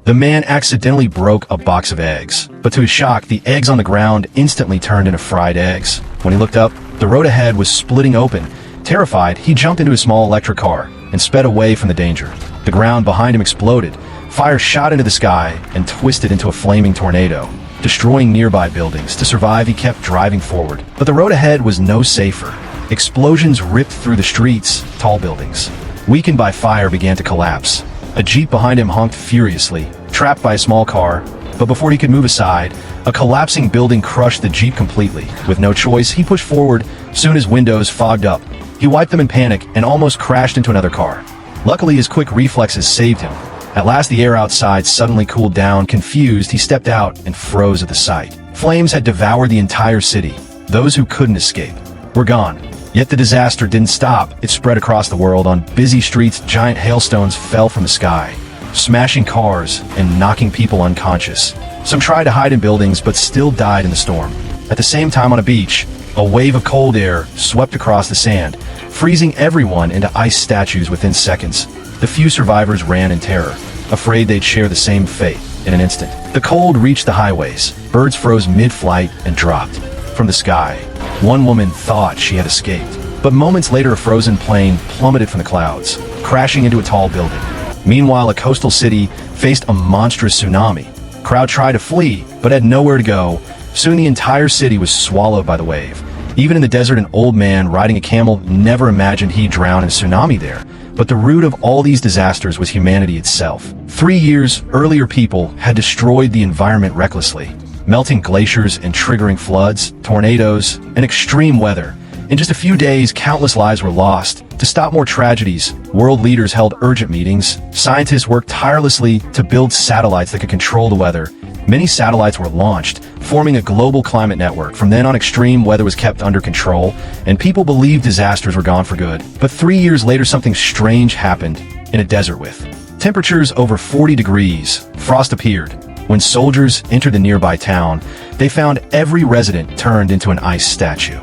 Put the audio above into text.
The man accidentally broke a box of eggs, but to his shock, the eggs on the ground instantly turned into fried eggs. When he looked up, the road ahead was splitting open. Terrified, he jumped into a small electric car and sped away from the danger. The ground behind him exploded. Fire shot into the sky and twisted into a flaming tornado, destroying nearby buildings. To survive, he kept driving forward, but the road ahead was no safer. Explosions ripped through the streets. Tall buildings, weakened by fire, began to collapse. A Jeep behind him honked furiously, trapped by a small car, but before he could move aside, a collapsing building crushed the Jeep completely. With no choice, he pushed forward. Soon his windows fogged up. He wiped them in panic and almost crashed into another car. Luckily, his quick reflexes saved him. At last, the air outside suddenly cooled down. Confused, he stepped out and froze at the sight. Flames had devoured the entire city. Those who couldn't escape were gone. Yet the disaster didn't stop. It spread across the world. On busy streets, giant hailstones fell from the sky, smashing cars and knocking people unconscious. Some tried to hide in buildings, but still died in the storm. At the same time, on a beach, a wave of cold air swept across the sand, freezing everyone into ice statues within seconds. The few survivors ran in terror, afraid they'd share the same fate in an instant. The cold reached the highways. Birds froze mid-flight and dropped from the sky. One woman thought she had escaped, but moments later a frozen plane plummeted from the clouds, crashing into a tall building. Meanwhile, a coastal city faced a monstrous tsunami. Crowd tried to flee, but had nowhere to go. Soon the entire city was swallowed by the wave. Even in the desert, an old man riding a camel never imagined he'd drown in a tsunami there. But the root of all these disasters was humanity itself. 3 years earlier, people had destroyed the environment recklessly, melting glaciers and triggering floods, tornadoes, and extreme weather. In just a few days, countless lives were lost. To stop more tragedies, world leaders held urgent meetings. Scientists worked tirelessly to build satellites that could control the weather. Many satellites were launched, forming a global climate network. From then on, extreme weather was kept under control, and people believed disasters were gone for good. But 3 years later, something strange happened in a desert with temperatures over 40 degrees. Frost appeared. When soldiers entered the nearby town, they found every resident turned into an ice statue.